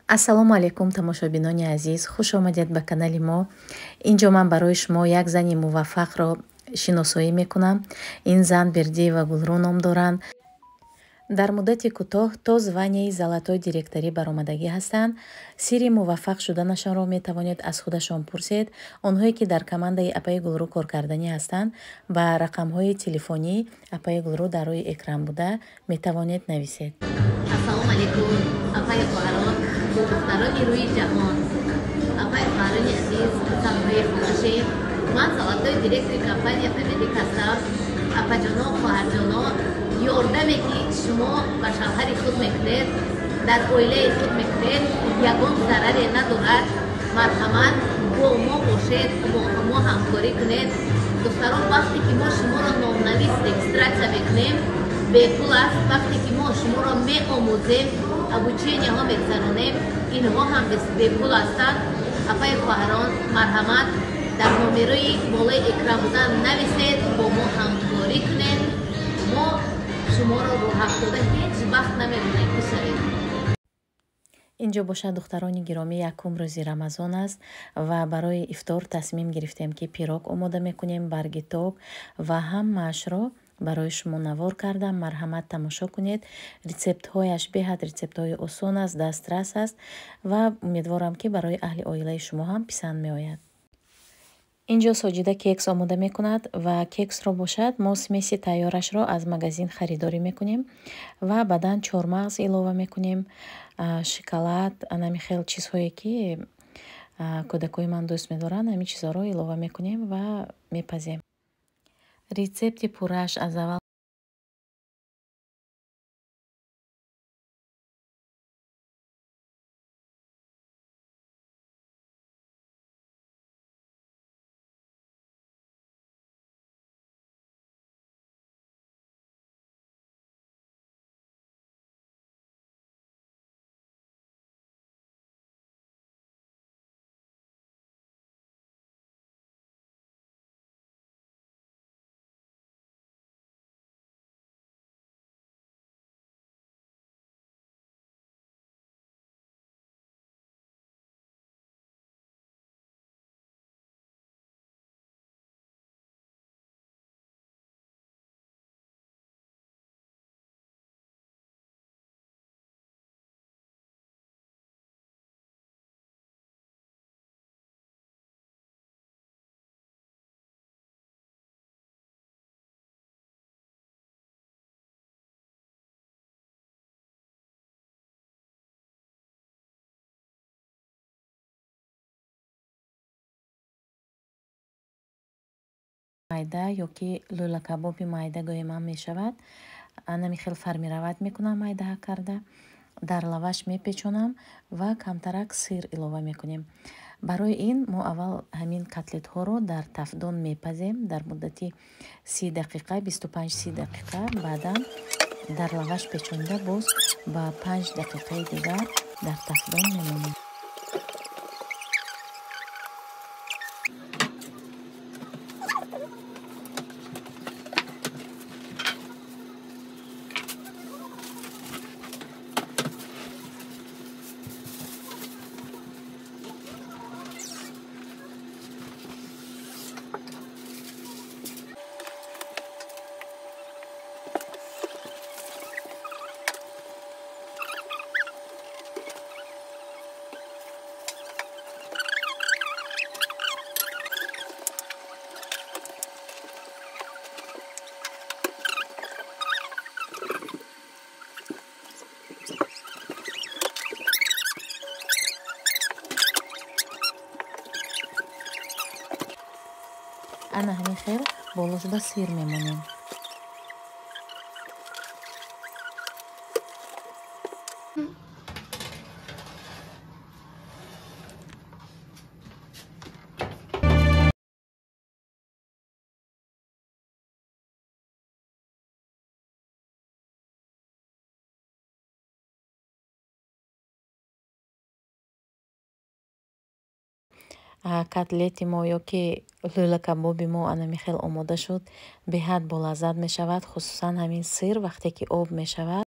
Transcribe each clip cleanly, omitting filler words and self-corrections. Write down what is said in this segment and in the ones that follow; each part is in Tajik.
ассалому алайкум тамошобинони азиз, хуш омадед ба канали мо. Инҷо ман барои шумо як зани муваффақро шиносоӣ мекунам. Ин зан Бердиева Гулрӯ ном доранд. дар муддати кӯтоҳ то званияи золатой директорӣ баромадагӣ ҳастанд. сирри муваффақ шуданашонро метавонед аз худашон пурсед. онҳое ки дар командаи апаи Гулрӯ коркарданӣ ҳастанд, ба рақамҳои телефонии апаи Гулрӯ дар рӯи экран буда метавонед нависед. ассалому алайкум апаи хоҳарон, духтарони рӯи ҷаҳон, апаи хоҳарони азиз, занҳои хонашин, ман золатой директори компания Фемедик ҳастам. апаҷоно, хоҳарҷоно, ёрдаме ки шумо ба шавҳари худ мекунед, дар оилаи худ мекунед, ягон зараре надорад. марҳамат, бо мо бошед, бо мо ҳамкорӣ кунед. духтарон, вақте ки мо шуморо номнавис регистратсия мекунем, бепул аст. вақте ки мо шуморо меомӯзем, обучениyaҳо мегзаронем, инҳо ҳам бепул ҳастанд. апаи хоҳарон, марҳамат, дар номерои болои экран будан нависед, бо мо ҳамкорӣ кунед. мо шуморо роҳат дода ҳеҷ вақт намемонем бишавед. инҷо бошад духтарони гиромӣ, якум рӯзи рамазон аст ва барои ифтор тасмим гирифтем ки пирог омода мекунем, барги ток ва ҳамаашро барои шумо навор кардам. марҳамат, тамошо кунед. рецептҳояш беҳад рецептҳои осон аст, дастрас аст ва умедворам ки барои аҳли оилаи шумо ҳам писанд меояд. инҷо соҷида кекс омода мекунад ва кексро бошад мо смеси тайёрашро аз магазин харидорӣ мекунем ва баъдан чормағз илова мекунем, шоколад, анами хел чизҳое ки кӯдакои ман дӯст медоранд, ҳамин чизҳоро илова мекунем ва мепазем. рецепти пуррааш аз аввал майда ё ки лӯла кабоби майда гоҳи ман мешавад. анами хел фармирават мекунам майдаҳа карда, дар лаваш мепечонам ва камтарак сир илова мекунем. барои ин мо аввал ҳамин котлетҳоро дар тафдон мепазем дар муддати 30 дақиқа, 25-30 дақиқа. баъдан дар лаваш печонида боз ба 5 дақиқаи дигар дар тафдон мемонем. ана ҳамин хел болошуда сир мемонем. котлети мо ё ки лӯла кабоби мо анами хел омода шуд. беҳад болаззат мешавад, хусусан ҳамин сир вақте ки об мешавад.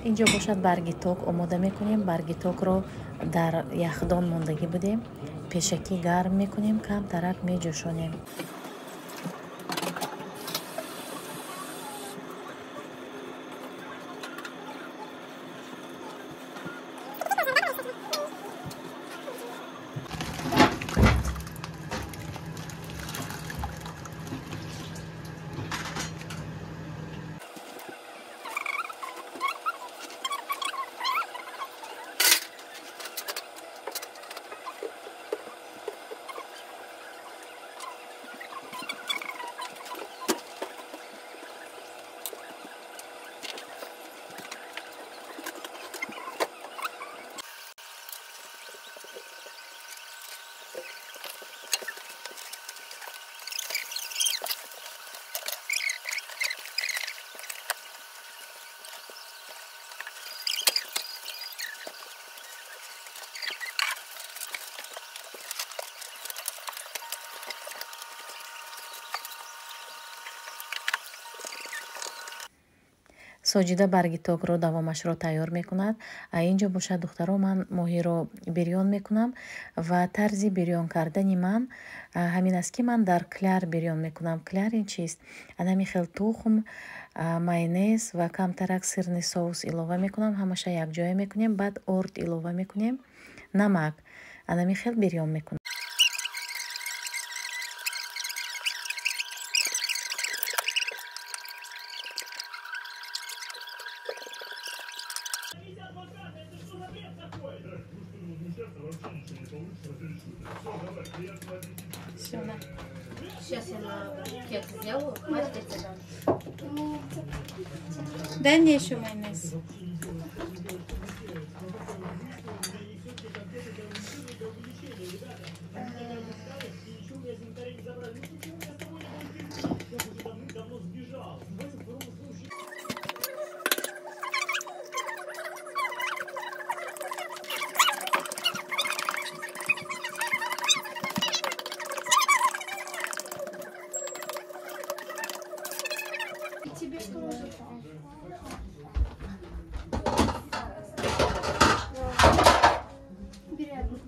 инҷо бошад барги ток омода мекунем. Барги токро дар яхдон мондагӣ будем, пешакӣ гарм мекунем, камтарак меҷӯшонем. соҷида барги токро давомашро тайёр мекунад. Инҷо бошад духтаро, ман моҳиро бирён мекунам ва тарзи бирён кардани ман ҳамин аст, ки ман дар кляр бирён мекунам. Кляр ин чист? Анами хел тухм, майонез ва камтарак сирни соус илова мекунам. Ҳамаша якҷоя мекунем. Баъд орд илова мекунем, намак. Анами хел бирён мекунам. Сейчас я на кекс сделаю. Хватит я тебе дам. Дай мне еще майонез. Тебе тоже. Бери одну.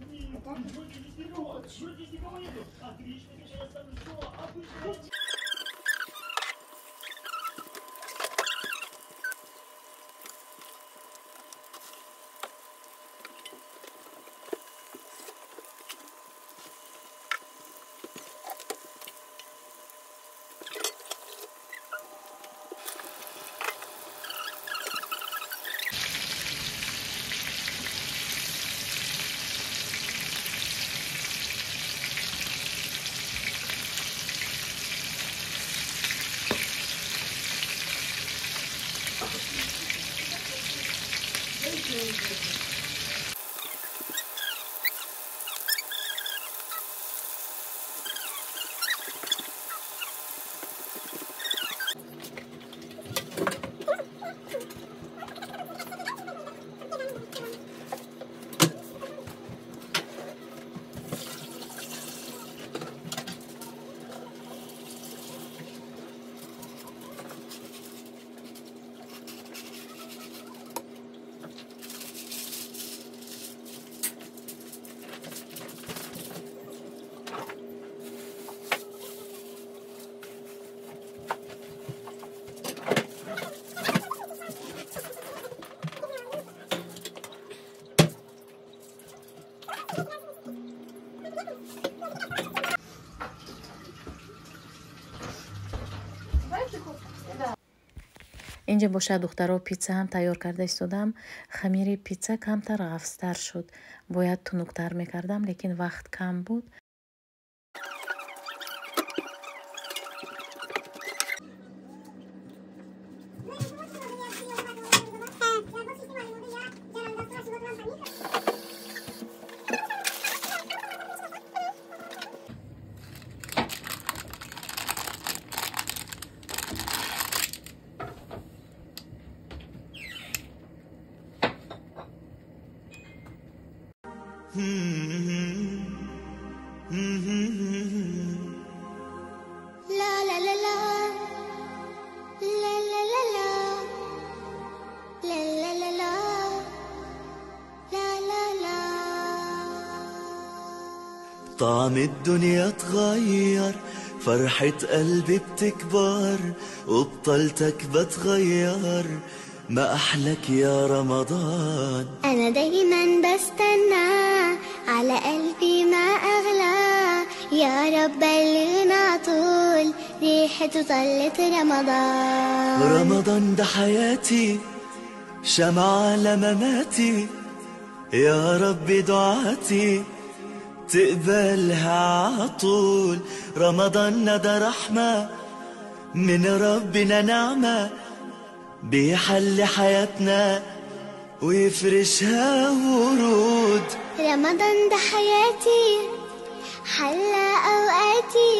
инҷа бошад духтаро, питса ҳам тайёр карда истодам. хамири питса камтар ғафстар шуд. Бояд тунуктар мекардам, лекин вақт кам буд. La la la la, la la la la, la la la طعم الدنيا اتغير، فرحة قلبي بتكبر، وبطلتك بتغير، ما أحلك يا رمضان. أنا دايما بستنى، على قلبي ما أغلى، يا رب بلغنا طول ريحته طلت رمضان. رمضان ده حياتي، شمعة لمماتي، يا رب دعاتي تقبلها عطول. رمضان ده رحمة من ربنا، نعمة بيحل حياتنا ويفرشها ورود. رمضان ده حياتي، حلى أوقاتي.